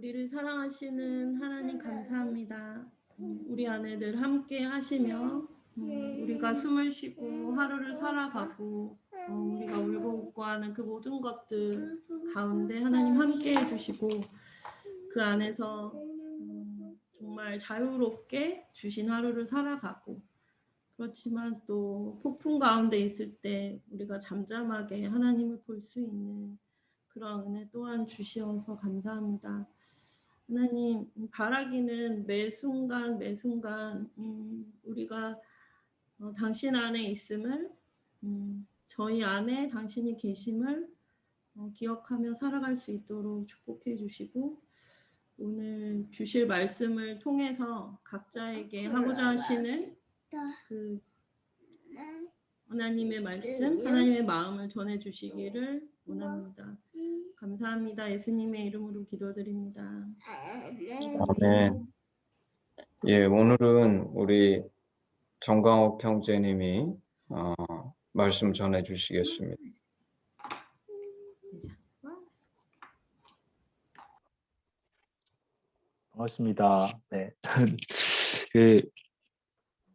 우리를 사랑하시는 하나님 감사합니다. 우리 안에 늘 함께 하시며 우리가 숨을 쉬고 하루를 살아가고 우리가 울고 웃고 하는 그 모든 것들 가운데 하나님 함께 해주시고 그 안에서 정말 자유롭게 주신 하루를 살아가고 그렇지만 또 폭풍 가운데 있을 때 우리가 잠잠하게 하나님을 볼 수 있는 그런 은혜 또한 주시어서 감사합니다. 하나님, 바라기는 매 순간 매 순간 우리가 당신 안에 있음을 저희 안에 당신이 계심을 기억하며 살아갈 수 있도록 축복해 주시고 오늘 주실 말씀을 통해서 각자에게 하고자 하시는 그 하나님의 말씀, 하나님의 마음을 전해주시기를 원합니다. 감사합니다. 예수님의 이름으로 기도드립니다. 아멘. 예, 오늘은 우리 정강옥 형제님이 말씀 전해 주시겠습니다. 반갑습니다. 네.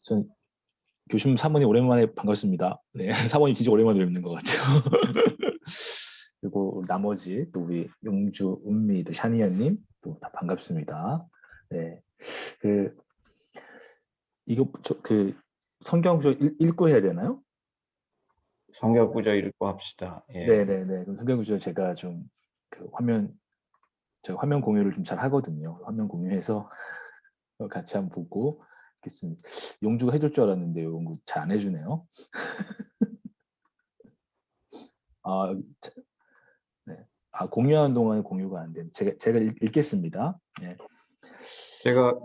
전 교수님 사모님 오랜만에 반갑습니다. 네. 사모님 진짜 오랜만에 뵙는 것 같아요. 그리고 나머지 또 우리 용주, 은미, 또 샤니아님 또 다 반갑습니다. 네. 이거 성경 구절 읽고 해야 되나요? 성경 구절 읽고 합시다. 예. 네네네. 그럼 성경 구절 제가 좀 제가 화면 공유를 좀 잘 하거든요. 화면 공유해서 같이 한번 보고 있겠습니다. 용주가 해줄 줄 알았는데 용주 잘 안 해주네요. 네. 공유하는 동안에 공유가 안 돼요. 제가 읽겠습니다. 네. 제가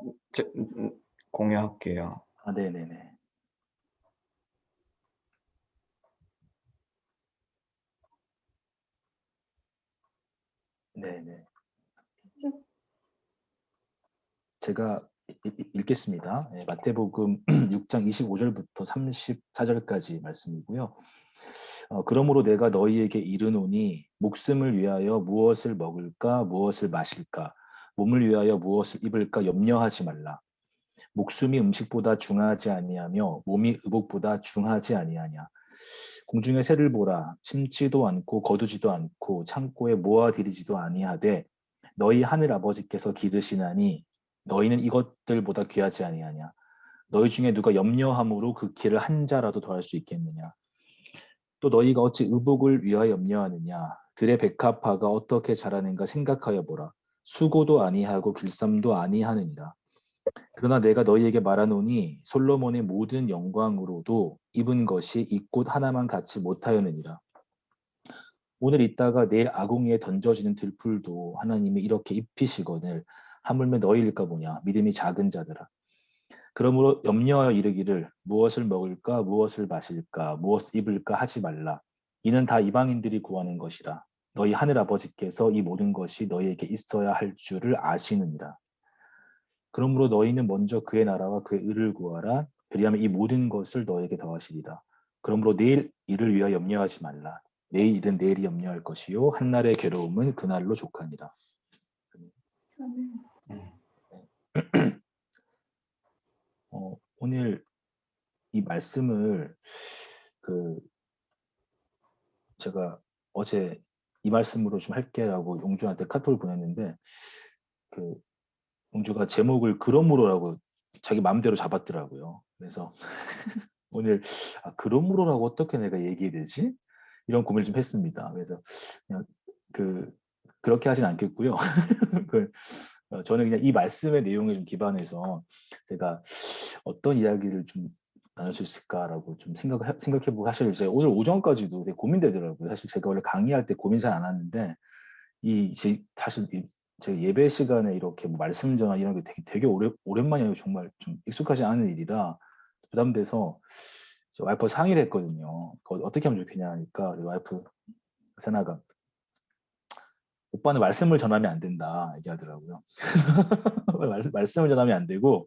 공유할게요. 네네네. 네네. 제가 읽겠습니다. 네, 마태복음 6장 25절부터 34절까지 말씀이고요. 그러므로 내가 너희에게 이르노니 목숨을 위하여 무엇을 먹을까 무엇을 마실까 몸을 위하여 무엇을 입을까 염려하지 말라. 목숨이 음식보다 중하지 아니하며 몸이 의복보다 중하지 아니하냐. 공중의 새를 보라. 심지도 않고 거두지도 않고 창고에 모아들이지도 아니하되 너희 하늘 아버지께서 기르시나니 너희는 이것들보다 귀하지 아니하냐. 너희 중에 누가 염려함으로 그 길을 한 자라도 더할 수 있겠느냐. 또 너희가 어찌 의복을 위하여 염려하느냐. 들의 백합화가 어떻게 자라는가 생각하여 보라. 수고도 아니하고 길쌈도 아니하느니라. 그러나 내가 너희에게 말하노니 솔로몬의 모든 영광으로도 입은 것이 이 꽃 하나만 같이 못하였느니라. 오늘 있다가 내일 아궁이에 던져지는 들풀도 하나님이 이렇게 입히시거늘 하물며 너희일까 보냐. 믿음이 작은 자들아. 그러므로 염려하여 이르기를 무엇을 먹을까 무엇을 마실까 무엇을 입을까 하지 말라. 이는 다 이방인들이 구하는 것이라. 너희 하늘 아버지께서 이 모든 것이 너희에게 있어야 할 줄을 아시느니라. 그러므로 너희는 먼저 그의 나라와 그의 의를 구하라. 그리하면 이 모든 것을 너에게 더하시리라. 그러므로 내일 일을 위하여 염려하지 말라. 내일 일은 내일이 염려할 것이요 한날의 괴로움은 그날로 족하니라. 오늘 이 말씀을 제가 어제 이 말씀으로 좀 할게라고 용주한테 카톡을 보냈는데 용주가 제목을 그러므로라고 자기 마음대로 잡았더라고요. 그래서 오늘 그러므로라고 어떻게 내가 얘기해야 되지? 이런 고민을 좀 했습니다. 그래서 그냥 그렇게 하진 않겠고요. 저는 그냥 이 말씀의 내용에 좀 기반해서 제가 어떤 이야기를 좀 나눌 수 있을까라고 좀 생각해보고 사실 제가 오늘 오전까지도 되게 고민되더라고요. 사실 제가 원래 강의할 때 고민 잘 안 하는데 사실 제 예배 시간에 이렇게 뭐 말씀 전화 이런 게 되게 오랜만이에요. 정말 좀 익숙하지 않은 일이라 부담돼서 와이프 상의를 했거든요. 어떻게 하면 좋겠냐 하니까 우리 와이프 세나가 오빠는 말씀을 전하면 안 된다 얘기하더라고요. 말씀을 전하면 안 되고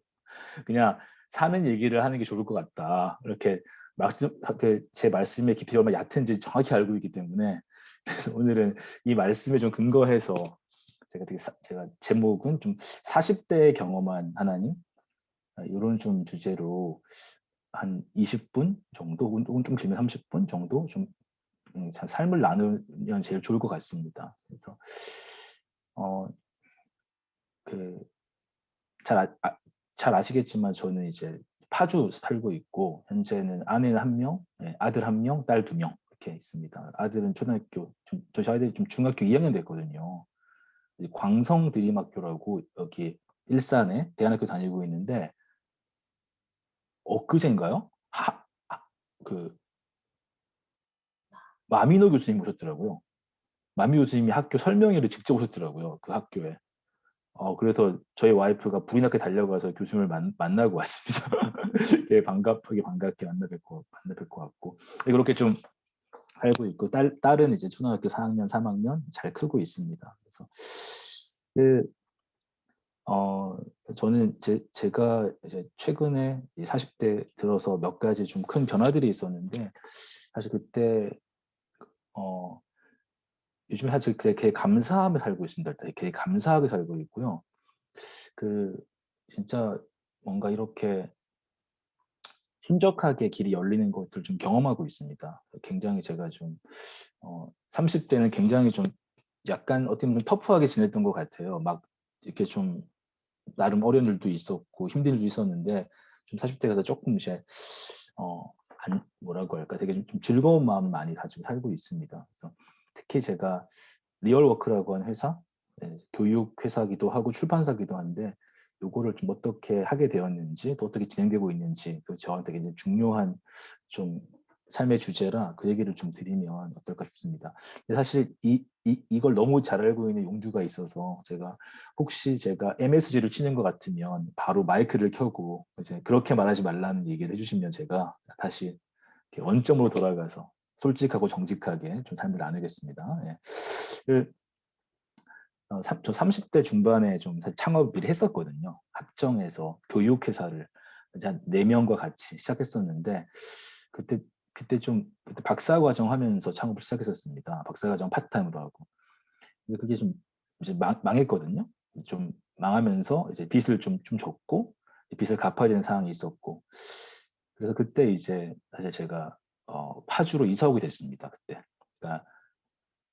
그냥 사는 얘기를 하는 게 좋을 것 같다. 이렇게 제 말씀의 깊이가 얼마나 얕은지 정확히 알고 있기 때문에 그래서 오늘은 이 말씀에 좀 근거해서 제가 제목은 좀 40대에 경험한 하나님 이런 좀 주제로 한 20분 정도 혹은 좀 길면 30분 정도 좀 삶을 나누면 제일 좋을 것 같습니다. 그래서 잘 아시겠지만 저는 이제 파주 살고 있고 현재는 아내는 1명, 아들 1명, 딸 2명 이렇게 있습니다. 아들은 저희 아들이 좀 중학교 2학년 됐거든요. 광성드림학교라고 여기 일산에 대안학교 다니고 있는데 엊그제인가요? 그 마미노 교수님 오셨더라고요. 마미 교수님이 학교 설명회를 직접 오셨더라고요. 그 학교에. 그래서 저희 와이프가 불이 나게 달려가서 교수님을 만나고 왔습니다. 되게 반갑게 만나 뵙고 왔고 그렇게 좀 살고 있고 딸은 이제 초등학교 4학년, 3학년 잘 크고 있습니다. 그래서 저는 제가 이제 최근에 40대 들어서 몇 가지 좀 큰 변화들이 있었는데 사실 그때 요즘 사실 되게 감사하며 살고 있습니다. 되게 감사하게 살고 있고요. 진짜 뭔가 이렇게 순적하게 길이 열리는 것들 좀 경험하고 있습니다. 굉장히 제가 좀 30대는 굉장히 좀 약간 어떻게 보면 터프하게 지냈던 것 같아요. 막 이렇게 좀 나름 어려운 일도 있었고 힘든 일도 있었는데 좀 40대 가서 조금 이제 뭐라고 할까 되게 좀 즐거운 마음 많이 가지고 살고 있습니다. 그래서 특히 제가 리얼워크라고 하는 회사, 교육 회사기도 하고 출판사기도 한데 요거를 좀 어떻게 하게 되었는지 또 어떻게 진행되고 있는지 저한테 굉장히 중요한 좀 삶의 주제라 그 얘기를 좀 드리면 어떨까 싶습니다. 사실 이걸 너무 잘 알고 있는 용주가 있어서 혹시 제가 MSG를 치는 것 같으면 바로 마이크를 켜고 이제 그렇게 말하지 말라는 얘기를 해주시면 제가 다시 이렇게 원점으로 돌아가서 솔직하고 정직하게 좀 삶을 나누겠습니다. 저 30대 중반에 좀 창업을 했었거든요. 합정에서 교육회사를 이제 한 4명과 같이 시작했었는데 그때 박사과정 하면서 창업을 시작했었습니다. 박사과정 파트타임으로 하고. 근데 그게 좀 이제 망했거든요. 좀 망하면서 이제 빚을 좀 졌고 빚을 갚아야 되는 상황이 있었고 그래서 그때 이제 사실 제가 파주로 이사 오게 됐습니다. 그때. 그러니까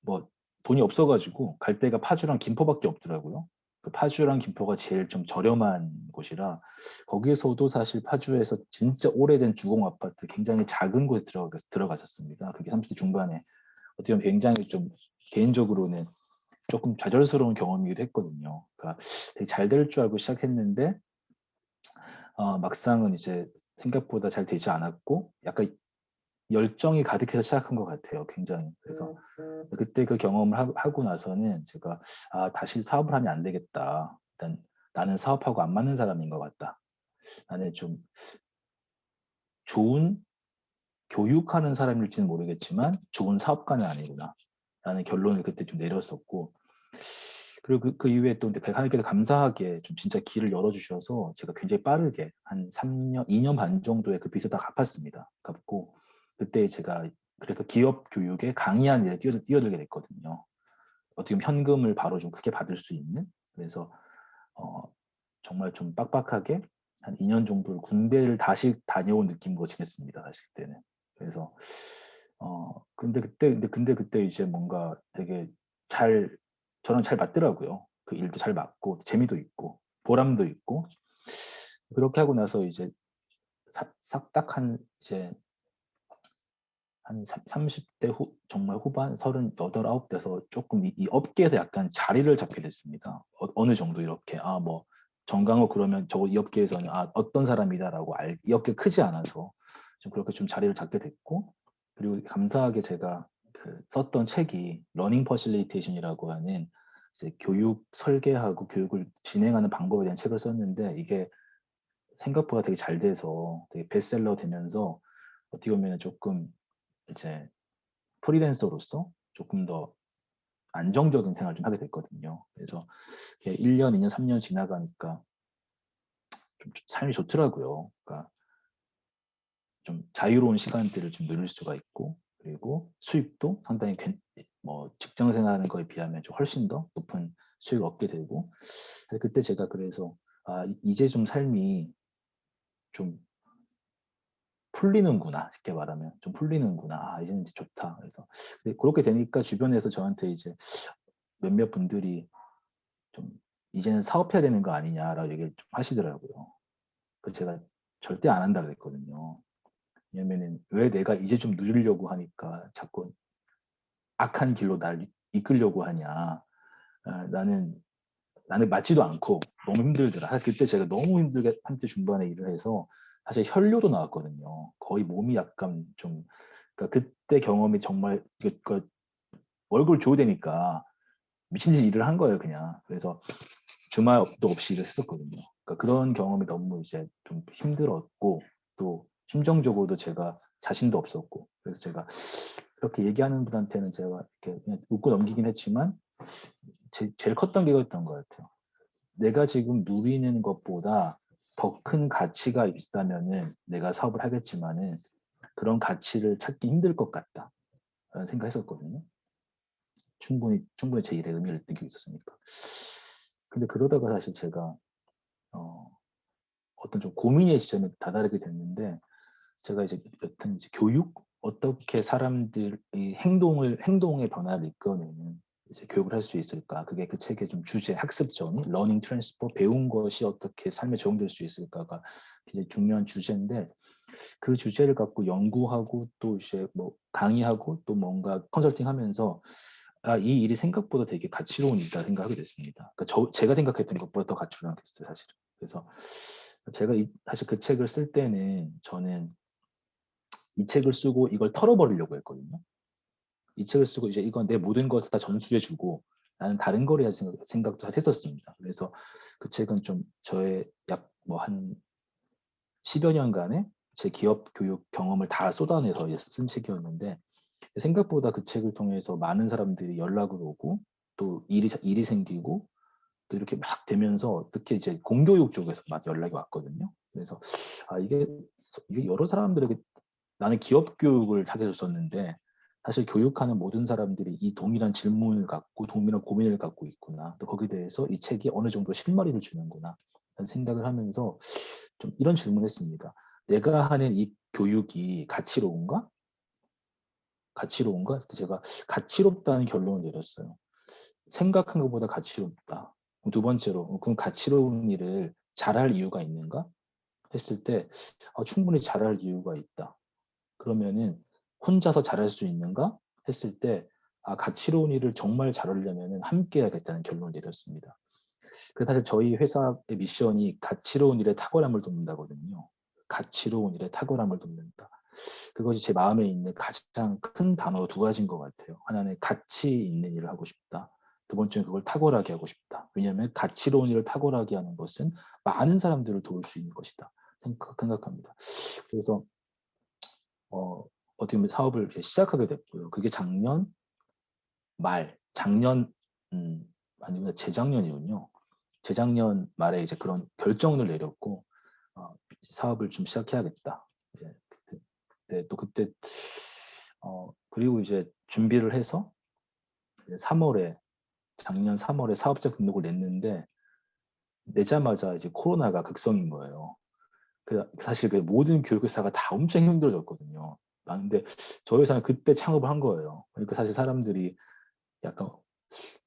뭐 돈이 없어가지고 갈 데가 파주랑 김포밖에 없더라고요. 그 파주랑 김포가 제일 좀 저렴한 곳이라 거기에서도 사실 파주에서 진짜 오래된 주공 아파트 굉장히 작은 곳에 들어갔었습니다. 그게 30대 중반에 어떻게 보면 굉장히 좀 개인적으로는 조금 좌절스러운 경험이기도 했거든요. 그러니까 되게 잘 될 줄 알고 시작했는데 막상은 이제 생각보다 잘 되지 않았고 약간 열정이 가득해서 시작한 것 같아요. 굉장히. 그래서 그때 그 경험을 하고 나서는 제가 다시 사업을 하면 안 되겠다. 일단 나는 사업하고 안 맞는 사람인 것 같다. 나는 좀 좋은 교육하는 사람일지는 모르겠지만 좋은 사업가는 아니구나. 라는 결론을 그때 좀 내렸었고 그리고 그 이후에 또 하나님께서 감사하게 좀 진짜 길을 열어주셔서 제가 굉장히 빠르게 한 3년, 2년 반 정도에 그 빚을 다 갚았습니다. 갚고 그때 제가 그래서 기업 교육에 강의한 일에 뛰어들게 됐거든요. 어떻게 보면 현금을 바로 좀 크게 받을 수 있는 그래서 정말 좀 빡빡하게 한 2년 정도를 군대를 다시 다녀온 느낌으로 지냈습니다. 사실 그때는. 그래서 근데 그때 이제 뭔가 되게 저랑 잘 맞더라고요. 그 일도 잘 맞고 재미도 있고 보람도 있고 그렇게 하고 나서 이제 싹딱한 이제 한 30대 정말 후반 38, 9 돼서 조금 이 업계에서 약간 자리를 잡게 됐습니다. 어느 정도 이렇게 뭐 정강호 그러면 이 업계에서는 어떤 사람이다라고 이 업계 크지 않아서 좀 그렇게 좀 자리를 잡게 됐고 그리고 감사하게 제가 썼던 책이 러닝 퍼실리테이션이라고 하는 이제 교육 설계하고 교육을 진행하는 방법에 대한 책을 썼는데 이게 생각보다 되게 잘 돼서 되게 베스트셀러 되면서 어떻게 보면 조금 이제 프리랜서로서 조금 더 안정적인 생활을 좀 하게 됐거든요. 그래서 1년, 2년, 3년 지나가니까 좀 삶이 좋더라고요. 그러니까 좀 자유로운 시간들을 좀 누릴 수가 있고 그리고 수입도 상당히 직장 생활하는 거에 비하면 좀 훨씬 더 높은 수익을 얻게 되고 그때 제가 그래서 이제 좀 삶이 좀 풀리는구나 쉽게 말하면 좀 풀리는구나 이제는 이제 좋다. 그래서 근데 그렇게 되니까 주변에서 저한테 이제 몇몇 분들이 좀 이제는 사업해야 되는 거 아니냐라고 얘기를 좀 하시더라고요. 그 제가 절대 안 한다 그랬거든요. 왜냐면은 왜 내가 이제 좀 누리려고 하니까 자꾸 악한 길로 날 이끌려고 하냐. 나는 맞지도 않고 너무 힘들더라. 사실 그때 제가 너무 힘들게 한때 중반에 일을 해서 사실 혈뇨도 나왔거든요. 거의 몸이 약간 좀 그러니까 그때 경험이 정말 월급을 줘야 되니까 미친 듯이 일을 한 거예요, 그냥. 그래서 주말도 없이 일을 했었거든요. 그러니까 그런 경험이 너무 이제 좀 힘들었고 또 심정적으로도 제가 자신도 없었고 그래서 제가 그렇게 얘기하는 분한테는 제가 이렇게 그냥 웃고 넘기긴 했지만 제일 컸던 게 그랬던 것 같아요. 내가 지금 누리는 것보다 더 큰 가치가 있다면은 내가 사업을 하겠지만은 그런 가치를 찾기 힘들 것 같다라는 생각했었거든요. 충분히 제 일의 의미를 느끼고 있었으니까. 근데 그러다가 사실 제가 어떤 좀 고민의 지점에 다다르게 됐는데 제가 이제 여튼 이제 교육 어떻게 사람들이 행동의 변화를 이끌어내는 이제 교육을 할 수 있을까? 그게 그 책의 좀 주제, 학습 정의, 러닝 트랜스퍼, 배운 것이 어떻게 삶에 적용될 수 있을까가 굉장히 중요한 주제인데 그 주제를 갖고 연구하고 또 이제 뭐 강의하고 또 뭔가 컨설팅하면서 이 일이 생각보다 되게 가치로운 일이다 생각하게 됐습니다. 그러니까 제가 생각했던 것보다 더 가치로운 게 있어요, 사실은. 그래서 제가 사실 그 책을 쓸 때는 저는 이 책을 쓰고 이걸 털어버리려고 했거든요. 이 책을 쓰고 이제 이건 내 모든 것을 다 전수해주고 나는 다른 거를 해야 생각도 했었습니다. 그래서 그 책은 좀 저의 약 뭐 한 10여 년간의 제 기업 교육 경험을 다 쏟아내서 쓴 책이었는데 생각보다 그 책을 통해서 많은 사람들이 연락을 오고 또 일이 생기고 또 이렇게 막 되면서 특히 이제 공교육 쪽에서 막 연락이 왔거든요. 그래서 이게 여러 사람들에게 나는 기업 교육을 하게 줬었는데 사실 교육하는 모든 사람들이 이 동일한 질문을 갖고 동일한 고민을 갖고 있구나. 또 거기에 대해서 이 책이 어느 정도 실마리를 주는구나. 라는 생각을 하면서 좀 이런 질문을 했습니다. 내가 하는 이 교육이 가치로운가? 가치로운가? 그래서 제가 가치롭다는 결론을 내렸어요. 생각한 것보다 가치롭다. 두 번째로 그럼 가치로운 일을 잘할 이유가 있는가? 했을 때 충분히 잘할 이유가 있다. 그러면은 혼자서 잘할 수 있는가? 했을 때 가치로운 일을 정말 잘하려면 함께 해야겠다는 결론을 내렸습니다. 그 사실 저희 회사의 미션이 가치로운 일에 탁월함을 돕는다거든요. 가치로운 일에 탁월함을 돕는다. 그것이 제 마음에 있는 가장 큰 단어 두 가지인 것 같아요. 하나는 가치 있는 일을 하고 싶다. 두 번째는 그걸 탁월하게 하고 싶다. 왜냐하면 가치로운 일을 탁월하게 하는 것은 많은 사람들을 도울 수 있는 것이다. 생각합니다. 그래서 어떻게 보면 사업을 시작하게 됐고요. 그게 작년 작년 아니면 재작년이군요. 재작년 말에 이제 그런 결정을 내렸고 사업을 좀 시작해야겠다. 이제 그때 그리고 이제 준비를 해서 이제 작년 3월에 사업자 등록을 냈는데 내자마자 이제 코로나가 극성인 거예요. 사실 그 모든 교육회사가 다 엄청 힘들어졌거든요. 근데 저희 회사는 그때 창업을 한 거예요. 그러니까 사실 사람들이 약간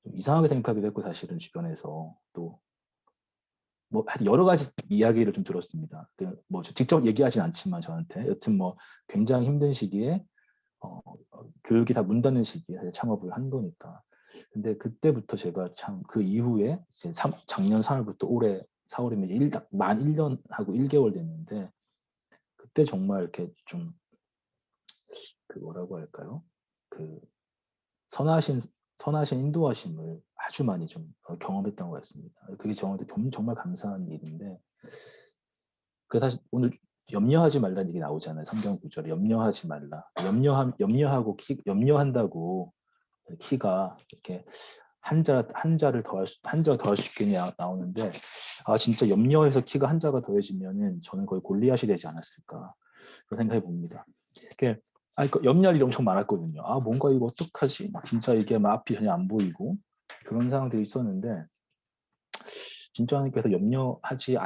좀 이상하게 생각하기도 했고 사실은 주변에서 또 뭐 하여튼 여러 가지 이야기를 좀 들었습니다. 뭐 직접 얘기하진 않지만 저한테 여튼 뭐 굉장히 힘든 시기에 교육이 다 문 닫는 시기에 사실 창업을 한 거니까. 근데 그때부터 제가 참 그 이후에 이제 작년 3월부터 올해 4월이면 만 1년하고 1개월 됐는데 그때 정말 이렇게 좀 그 뭐라고 할까요? 그 선하신 인도하심을 아주 많이 좀 경험했던 것 같습니다. 그게 저한테 정말 감사한 일인데 그래서 사실 오늘 염려하지 말라는 얘기 나오잖아요. 성경 구절에 염려하지 말라. 염려한다고 키가 이렇게 한자를 더할 수 있게 나오는데 진짜 염려해서 키가 한자가 더해지면은 저는 거의 골리앗이 되지 않았을까 그런 생각해 봅니다. 염려할 일이 엄청 많았거든요. 뭔가 이거 어떡하지? 진짜 이게 막 앞이 전혀 안 보이고 그런 상황들이 있었는데 진짜 하나님께서 염려하지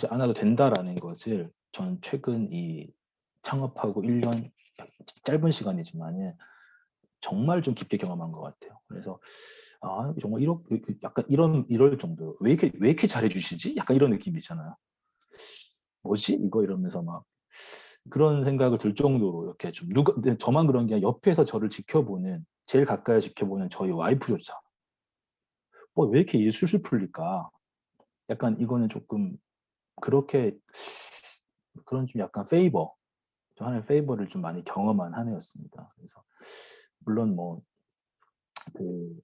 않아도 된다라는 것을 저는 최근 이 창업하고 1년 짧은 시간이지만 정말 좀 깊게 경험한 것 같아요. 그래서 정말 약간 이럴 정도 왜 이렇게 잘해주시지? 약간 이런 느낌이 있잖아요. 뭐지 이거 이러면서 막 그런 생각을 들 정도로 이렇게 좀 근데 저만 그런 게 아니라 옆에서 저를 지켜보는 제일 가까이 지켜보는 저희 와이프조차 왜 이렇게 일이 술술 풀릴까? 약간 이거는 조금 그렇게 그런 좀 약간 좀 하나의 페이버를 좀 많이 경험한 한 해였습니다. 그래서 물론 뭐 그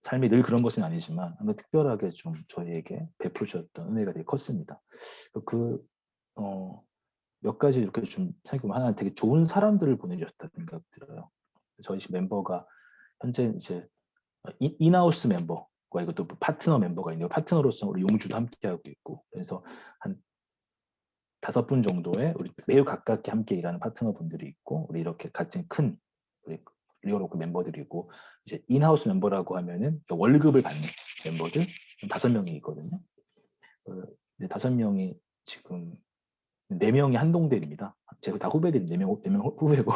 삶이 늘 그런 것은 아니지만 아마 특별하게 좀 저희에게 베풀으셨던 은혜가 되게 컸습니다. 몇 가지 이렇게 좀 생각해보면 하나는 되게 좋은 사람들을 보내주셨다는 생각이 들어요. 저희 멤버가 현재 이제 인하우스 멤버과 이것도 파트너 멤버가 있는데 파트너로서 우리 용주도 함께하고 있고 그래서 한 5분 정도의 우리 매우 가깝게 함께 일하는 파트너 분들이 있고 우리 이렇게 같은 큰 우리 리어로그 멤버들이고 이제 인하우스 멤버라고 하면은 월급을 받는 멤버들 5명이 있거든요. 5명이 지금 4명이 한동대입니다. 제가 다 후배들이 4명 후배고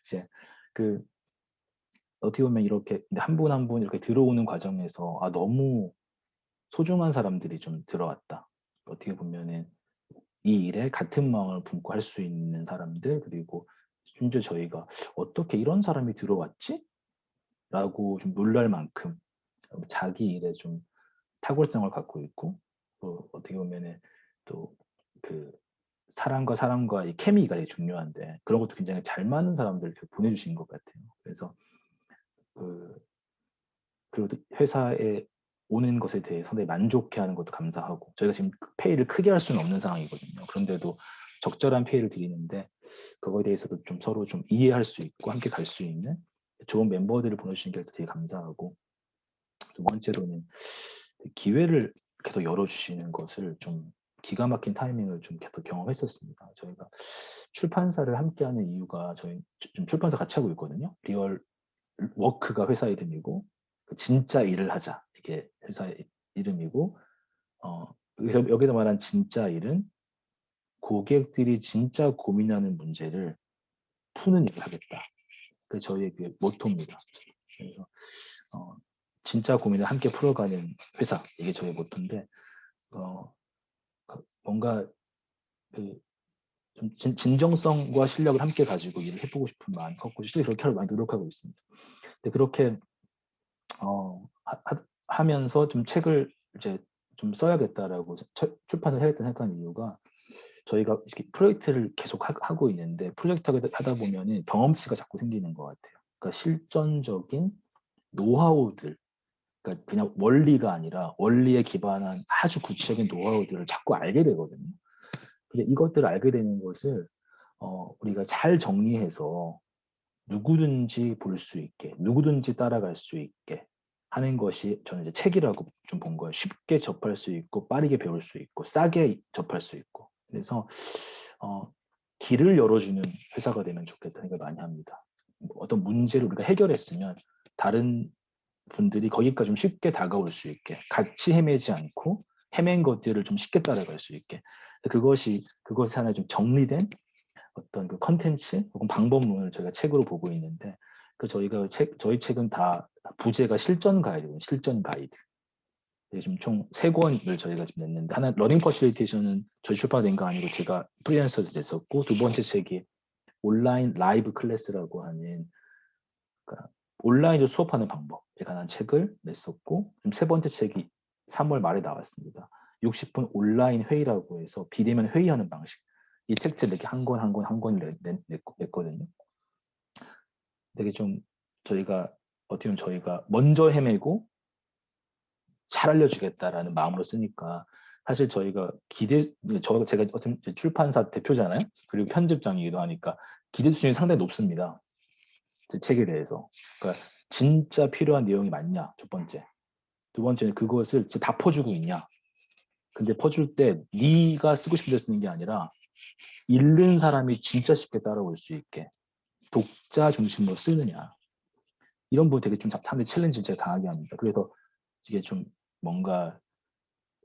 이제 어떻게 보면 이렇게 한 분 한 분 이렇게 들어오는 과정에서 너무 소중한 사람들이 좀 들어왔다. 어떻게 보면은 이 일에 같은 마음을 품고 할 수 있는 사람들 그리고 심지어 저희가 어떻게 이런 사람이 들어왔지? 라고 좀 놀랄 만큼 자기 일에 좀 탁월성을 갖고 있고 또 어떻게 보면은 또 사람과 사람과의 케미가 되게 중요한데 그런 것도 굉장히 잘 맞는 사람들을 보내주신 것 같아요. 그래서 그리고 회사에 오는 것에 대해 상당히 만족해하는 것도 감사하고 저희가 지금 페이를 크게 할 수는 없는 상황이거든요. 그런데도 적절한 페이를 드리는데 그거에 대해서도 좀 서로 좀 이해할 수 있고 함께 갈 수 있는 좋은 멤버들을 보내주신 게 되게 감사하고 두 번째로는 기회를 계속 열어주시는 것을 좀 기가 막힌 타이밍을 좀 계속 경험했었습니다. 저희가 출판사를 함께하는 이유가 저희 좀 출판사 같이 하고 있거든요. 리얼 워크가 회사 이름이고 진짜 일을 하자 이게 회사 이름이고 여기서 말한 진짜 일은 고객들이 진짜 고민하는 문제를 푸는 일을 하겠다. 그게 저희의 모토입니다. 그래서 진짜 고민을 함께 풀어가는 회사 이게 저희 모토인데 뭔가 좀 진정성과 실력을 함께 가지고 일을 해보고 싶은 마음이 컸고 실제 그렇게 하려고 많이 노력하고 있습니다. 근데 그렇게 하면서 좀 책을 이제 좀 써야겠다라고 출판을 해야겠다는 생각한 이유가 저희가 이렇게 프로젝트를 계속 하고 있는데 프로젝트 하다 보면은 경험치가 자꾸 생기는 것 같아요. 그러니까 실전적인 노하우들, 그러니까 그냥 원리가 아니라 원리에 기반한 아주 구체적인 노하우들을 자꾸 알게 되거든요. 근데 이것들을 알게 되는 것을 우리가 잘 정리해서 누구든지 볼 수 있게, 누구든지 따라갈 수 있게 하는 것이 저는 이제 책이라고 좀 본 거예요. 쉽게 접할 수 있고, 빠르게 배울 수 있고, 싸게 접할 수 있고. 그래서 길을 열어주는 회사가 되면 좋겠다는 생각을 많이 합니다. 어떤 문제를 우리가 해결했으면 다른 분들이 거기까지 좀 쉽게 다가올 수 있게, 같이 헤매지 않고 헤맨 것들을 좀 쉽게 따라갈 수 있게. 그것이 하나 좀 정리된 어떤 그 컨텐츠 혹은 방법론을 저희가 책으로 보고 있는데 저희 책은 다 부제가 실전 가이드예요. 실전 가이드. 지금 총 3권을 저희가 지금 냈는데 하나 러닝 퍼실리테이션은 저희 출판된 거 아니고 제가 프리랜서로 냈었고 두 번째 책이 온라인 라이브 클래스라고 하는 그러니까 온라인으로 수업하는 방법에 관한 책을 냈었고 지금 세 번째 책이 3월 말에 나왔습니다. 60분 온라인 회의라고 해서 비대면 회의하는 방식. 이 책들 이렇게 한 권을 냈거든요. 되게 좀 저희가 어떻게 보면 저희가 먼저 헤매고 잘 알려주겠다라는 마음으로 쓰니까 사실 저희가 제가 어떤 출판사 대표잖아요. 그리고 편집장이기도 하니까 기대 수준이 상당히 높습니다. 제 책에 대해서. 그러니까 진짜 필요한 내용이 맞냐? 첫 번째. 두 번째는 그것을 진짜 다 퍼주고 있냐? 근데 퍼줄 때 네가 쓰고 싶은 데 쓰는 게 아니라 읽는 사람이 진짜 쉽게 따라올 수 있게 독자 중심으로 쓰느냐. 이런 부분 되게 좀 사람들이 챌린지를 제가 강하게 합니다. 그래서 이게 좀 뭔가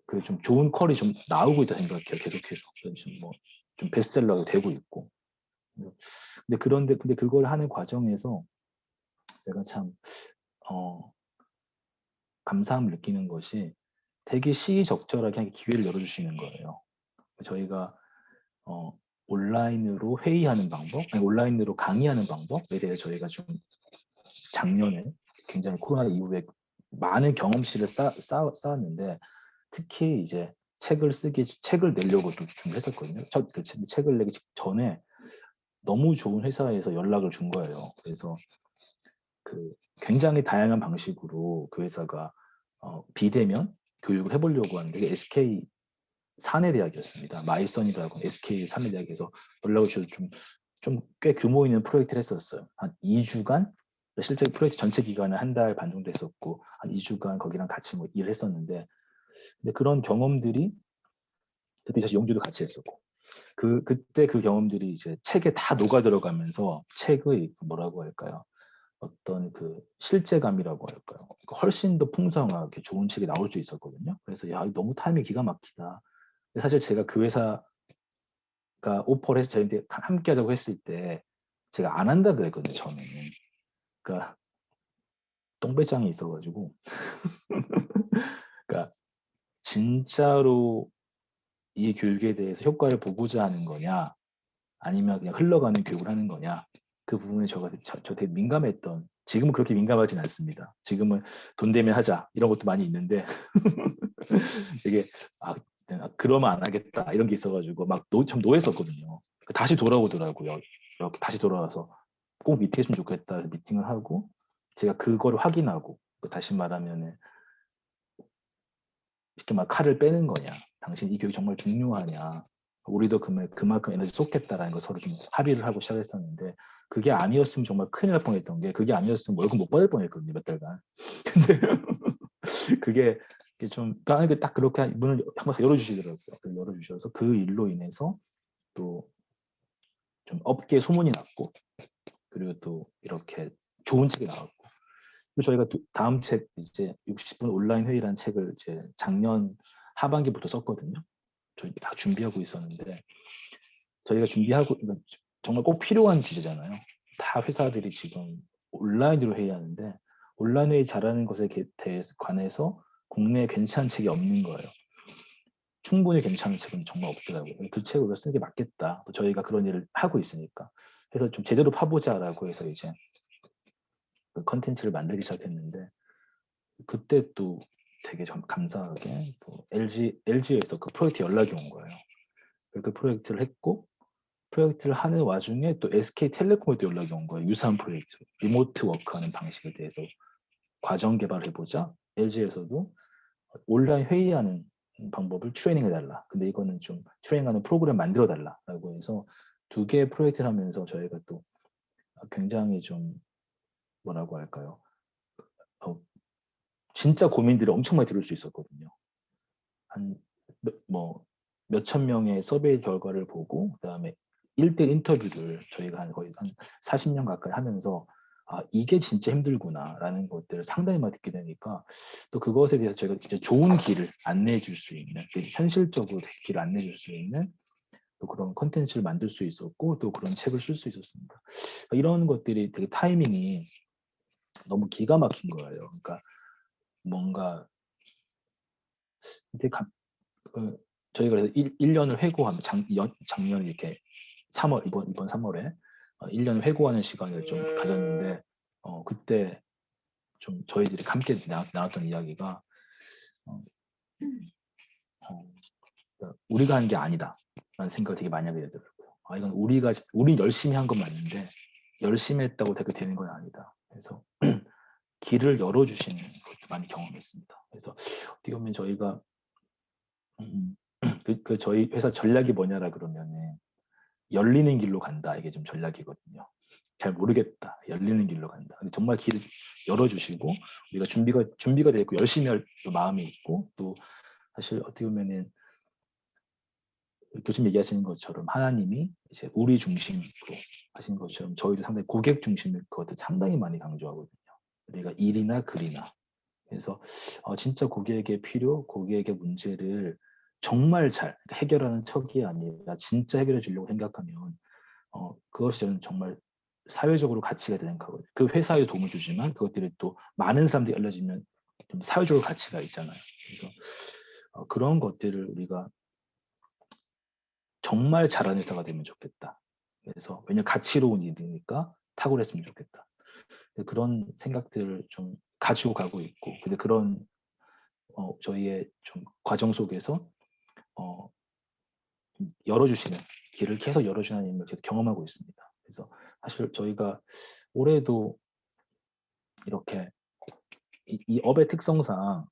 그 좀 좋은 퀄이 좀 나오고 있다 생각해요. 계속해서 좀 베스트셀러가 되고 있고. 근데 그걸 하는 과정에서 제가 참 감사함을 느끼는 것이 되게 시의적절하게 기회를 열어주시는 거예요. 저희가 온라인으로 회의하는 방법, 아니 온라인으로 강의하는 방법에 대해 저희가 좀 작년에 굉장히 코로나 이후에 많은 경험치를 쌓았는데 특히 이제 책을 내려고 또 준비했었거든요. 그 책을 내기 전에 너무 좋은 회사에서 연락을 준 거예요. 그래서 그 굉장히 다양한 방식으로 그 회사가 비대면 교육을 해보려고 하는데 그게 SK 사내대학이었습니다. 마이선이라고 SK 사내대학에서 연락을 주셔서 좀 꽤 규모 있는 프로젝트를 했었어요. 한 2주간 실제 프로젝트 전체 기간은 한 달 반 정도 했었고 한 2주간 거기랑 같이 뭐 일을 했었는데 근데 그런 경험들이 그때 사실 영주도 같이 했었고 그때 그 경험들이 이제 책에 다 녹아 들어가면서 책의 뭐라고 할까요? 어떤 그 실제감이라고 할까요? 훨씬 더 풍성하게 좋은 책이 나올 수 있었거든요. 그래서 야, 너무 타이밍이 기가 막히다. 근데 사실 제가 그 회사가 오퍼를 해서 저희한테 함께 하자고 했을 때 제가 안 한다 그랬거든요, 처음에는. 그러니까 똥배짱이 있어가지고 그러니까 진짜로 이 교육에 대해서 효과를 보고자 하는 거냐 아니면 그냥 흘러가는 교육을 하는 거냐 그 부분에 저 되게 민감했던 지금은 그렇게 민감하진 않습니다. 지금은 돈 되면 하자 이런 것도 많이 있는데 되게 그러면 안 하겠다 이런 게 있어가지고 막 좀 노했었거든요. 다시 돌아오더라고요. 이렇게 다시 돌아와서 꼭 미팅했으면 좋겠다 해서 미팅을 하고 제가 그거를 확인하고 다시 말하면은 쉽게 말 칼을 빼는 거냐 당신 이 교육이 정말 중요하냐 우리도 그만큼 에너지 쏟겠다라는 거 서로 좀 합의를 하고 시작했었는데 그게 아니었으면 정말 큰일 날 뻔했던 게 그게 아니었으면 월급 못 받을 뻔했거든요 몇 달간. 근데 그게 좀 딱 그렇게 문을 한번 열어주시더라고요. 열어주셔서 그 일로 인해서 또 좀 업계에 소문이 났고 그리고 또 이렇게 좋은 책이 나왔고 그리고 저희가 다음 책 이제 60분 온라인 회의라는 책을 이제 작년 하반기부터 썼거든요. 저희 다 준비하고 있었는데 저희가 준비하고 정말 꼭 필요한 주제잖아요. 다 회사들이 지금 온라인으로 회의하는데 온라인 회의 잘하는 것에 대해서 관해서 국내에 괜찮은 책이 없는 거예요. 충분히 괜찮은 책은 정말 없더라고요. 그 책을 우리가 쓰는 게 맞겠다. 저희가 그런 일을 하고 있으니까. 그래서 좀 제대로 파보자라고 해서 이제 그 컨텐츠를 만들기 시작했는데 그때 또 되게 좀 감사하게 또 LG에서 그 프로젝트 연락이 온 거예요. 그 프로젝트를 했고 프로젝트를 하는 와중에 또 SK텔레콤에도 연락이 온 거예요. 유사한 프로젝트, 리모트 워크하는 방식에 대해서 과정 개발해보자. LG에서도 온라인 회의하는 방법을 트레이닝해달라. 근데 이거는 좀 트레이닝하는 프로그램 만들어달라라고 해서 두 개의 프로젝트를 하면서 저희가 또 굉장히 좀 뭐라고 할까요? 진짜 고민들을 엄청 많이 들을 수 있었거든요. 몇천 명의 서베이 결과를 보고 그다음에 1대1 인터뷰를 저희가 거의 한 40년 가까이 하면서 이게 진짜 힘들구나라는 것들을 상당히 많이 듣게 되니까 또 그것에 대해서 저희가 진짜 좋은 길을 안내해 줄 수 있는 현실적으로 길을 안내해 줄 수 있는 또 그런 컨텐츠를 만들 수 있었고 또 그런 책을 쓸 수 있었습니다. 이런 것들이 되게 타이밍이 너무 기가 막힌 거예요. 그러니까 뭔가 되게 저희가 그래서 1년을 회고하면 작년 이렇게 3월 이번 3월에 1년을 회고하는 시간을 좀 가졌는데 그때 좀 저희들이 함께 나눴던 이야기가 우리가 한 게 아니다 라는 생각을 되게 많이 하게 되더라고요. 이건 우리 열심히 한 건 맞는데 열심히 했다고 되는 건 아니다. 그래서 길을 열어주시는 것도 많이 경험했습니다. 그래서 어떻게 보면 저희가 저희 회사 전략이 뭐냐라 그러면은 열리는 길로 간다. 이게 좀 전략이거든요. 잘 모르겠다. 열리는 길로 간다. 근데 정말 길을 열어주시고 우리가 준비가 되어 있고 열심히 할 마음이 있고 또 사실 어떻게 보면은 교수님 얘기하시는 것처럼 하나님이 이제 우리 중심으로 하신 것처럼 저희도 상당히 고객 중심일 것을 상당히 많이 강조하거든요. 우리가 일이나 글이나. 그래서 진짜 고객의 필요, 고객의 문제를 정말 잘 해결하는 척이 아니라 진짜 해결해 주려고 생각하면 그것이 저는 정말 사회적으로 가치가 되는 거거든요. 그 회사에 도움을 주지만 그것들이 또 많은 사람들이 알려지면 좀 사회적으로 가치가 있잖아요. 그래서 그런 것들을 우리가 정말 잘하는 회사가 되면 좋겠다. 그래서 왜냐면 가치로운 일이니까 탁월했으면 좋겠다. 그런 생각들을 좀 가지고 가고 있고, 근데 그런 저희의 좀 과정 속에서 어, 열어주시는 길을 계속 열어주는 하나님을 계속 경험하고 있습니다. 그래서 사실 저희가 올해도 이렇게 이 업의 특성상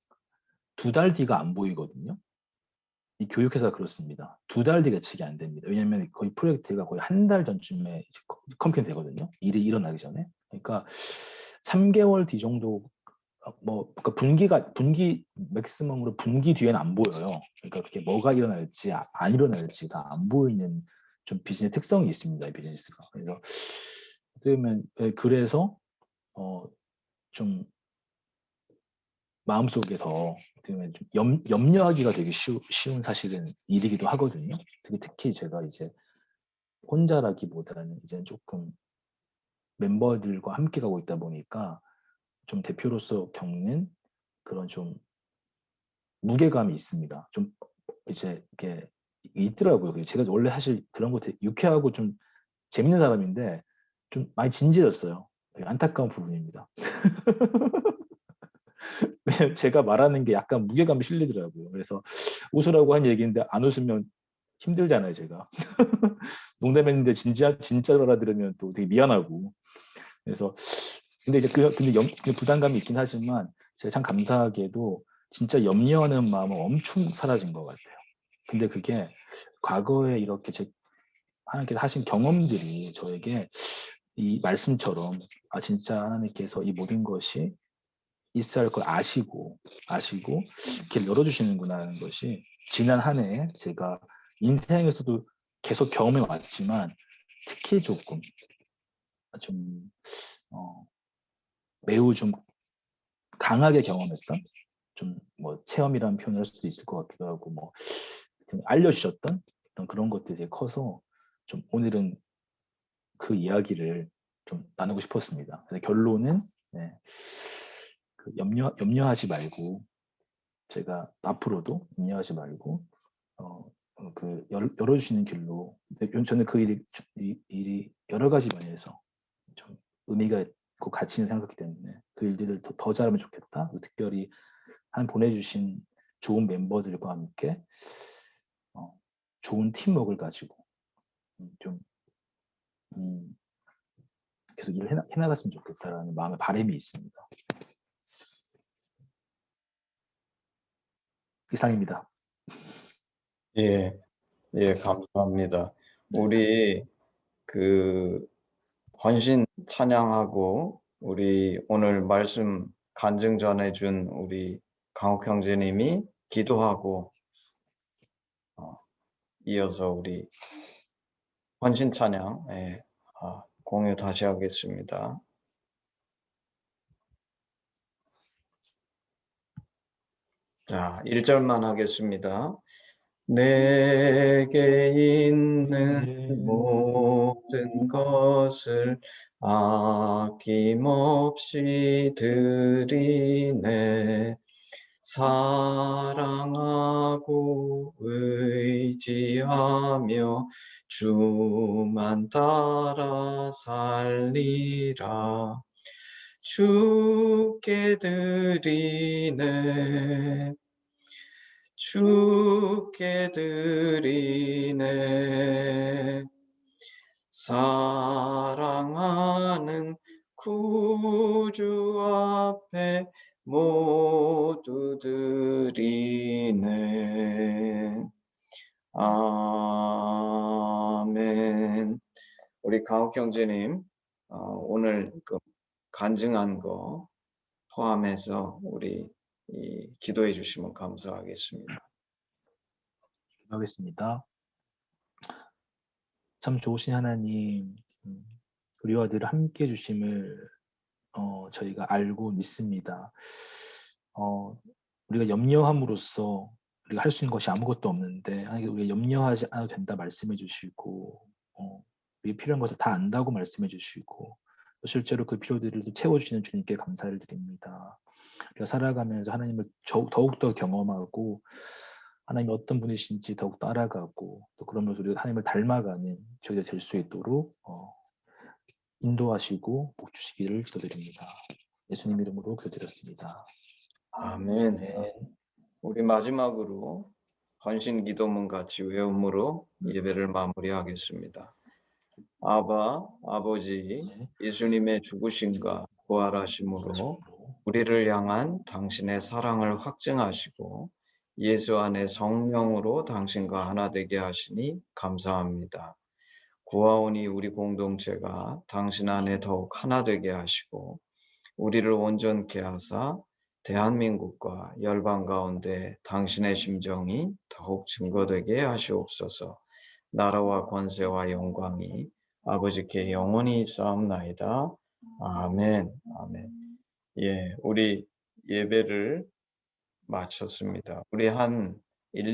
2달 뒤가 안 보이거든요. 이 교육회사 그렇습니다. 2달 뒤가 예측이 안 됩니다. 왜냐하면 거의 프로젝트가 거의 한 달 전쯤에 컴퓨터 되거든요. 일이 일어나기 전에. 그러니까 3개월 뒤 정도 그러니까 분기 맥시멈으로 분기 뒤에는 안 보여요. 그러니까 그렇게 뭐가 일어날지 안 일어날지가 안 보이는 좀 비즈니스 특성이 있습니다. 이 비즈니스가. 그래서 그러면 그래서 좀 마음속에 더 어떻게 좀 염려하기가 되게 쉬운 사실은 일이기도 하거든요. 특히 제가 이제 혼자라기보다는 이제 조금 멤버들과 함께 가고 있다 보니까 좀 대표로서 겪는 그런 좀 무게감이 있습니다. 좀 이제 이렇게 있더라고요. 제가 원래 사실 그런 거 되게 유쾌하고 좀 재밌는 사람인데 좀 많이 진지해졌어요. 되게 안타까운 부분입니다. 왜냐면 제가 말하는 게 약간 무게감이 실리더라고요. 그래서 웃으라고 한 얘기인데 안 웃으면 힘들잖아요, 제가. 농담했는데 진짜로 알아들으면 또 되게 미안하고. 그래서 근데 이제 근데 부담감이 있긴 하지만 제가 참 감사하게도 진짜 염려하는 마음은 엄청 사라진 것 같아요. 근데 그게 과거에 이렇게 하나님께서 하신 경험들이 저에게 이 말씀처럼 진짜 하나님께서 이 모든 것이 있어야 할 걸 아시고 길을 열어주시는구나 하는 것이 지난 한 해에 제가 인생에서도 계속 경험해 왔지만 특히 조금 좀 매우 좀 강하게 경험했던 좀 뭐 체험이라는 표현을 할 수도 있을 것 같기도 하고 뭐 알려주셨던 어떤 그런 것들이 되게 커서 좀 오늘은 그 이야기를 좀 나누고 싶었습니다. 그래서 결론은 네, 그 염려하지 말고 제가 앞으로도 염려하지 말고 열어주시는 길로 저는 그 일이 여러 가지 면에서 좀 의미가 있고 가치 있는 생각이기 때문에 그 일들을 더 잘하면 좋겠다. 특별히 한 보내주신 좋은 멤버들과 함께 좋은 팀워크를 가지고 좀 계속 일을 해나갔으면 좋겠다라는 마음의 바람이 있습니다. 이상입니다. 예, 예, 감사합니다. 네. 우리 그 헌신 찬양하고 우리 오늘 말씀 간증 전해준 우리 강욱 형제님이 기도하고 이어서 우리 헌신 찬양 공유 다시 하겠습니다. 자, 1절만 하겠습니다. 내게 있는 모든 것을 아낌없이 드리네. 사랑하고 의지하며 주만 따라 살리라. 주께 드리네. 주께 드리네. 사랑하는 구주 앞에 모두 드리네. 아멘. 우리 강욱 형제님, 오늘 그 간증한 거 포함해서 우리 기도해 주시면 감사하겠습니다. 기도하겠습니다. 참 좋으신 하나님, 우리와 늘 함께 해주심을 저희가 알고 믿습니다. 우리가 염려함으로써 우리가 할 수 있는 것이 아무것도 없는데 하나님 우리가 염려하지 않아도 된다 말씀해 주시고 우리가 필요한 것을 다 안다고 말씀해 주시고 또 실제로 그 필요들을 또 채워주시는 주님께 감사를 드립니다. 우리가 살아가면서 하나님을 더욱더 경험하고 하나님이 어떤 분이신지 더욱더 알아가고 또 그러면서 우리가 하나님을 닮아가는 저희가 될 수 있도록 인도하시고 복 주시기를 기도드립니다. 예수님 이름으로 기도드렸습니다. 아멘. 아멘. 우리 마지막으로 헌신 기도문 같이 외움으로 예배를 마무리하겠습니다. 아버지, 네. 예수님의 죽으심과 부활하심으로 우리를 향한 당신의 사랑을 확증하시고 예수 안에 성령으로 당신과 하나 되게 하시니 감사합니다. 구하오니 우리 공동체가 당신 안에 더욱 하나 되게 하시고 우리를 온전케 하사 대한민국과 열방 가운데 당신의 심정이 더욱 증거되게 하시옵소서. 나라와 권세와 영광이 아버지께 영원히 있사옵나이다. 아멘. 아멘. 예, 우리 예배를 마쳤습니다. 우리 한 1,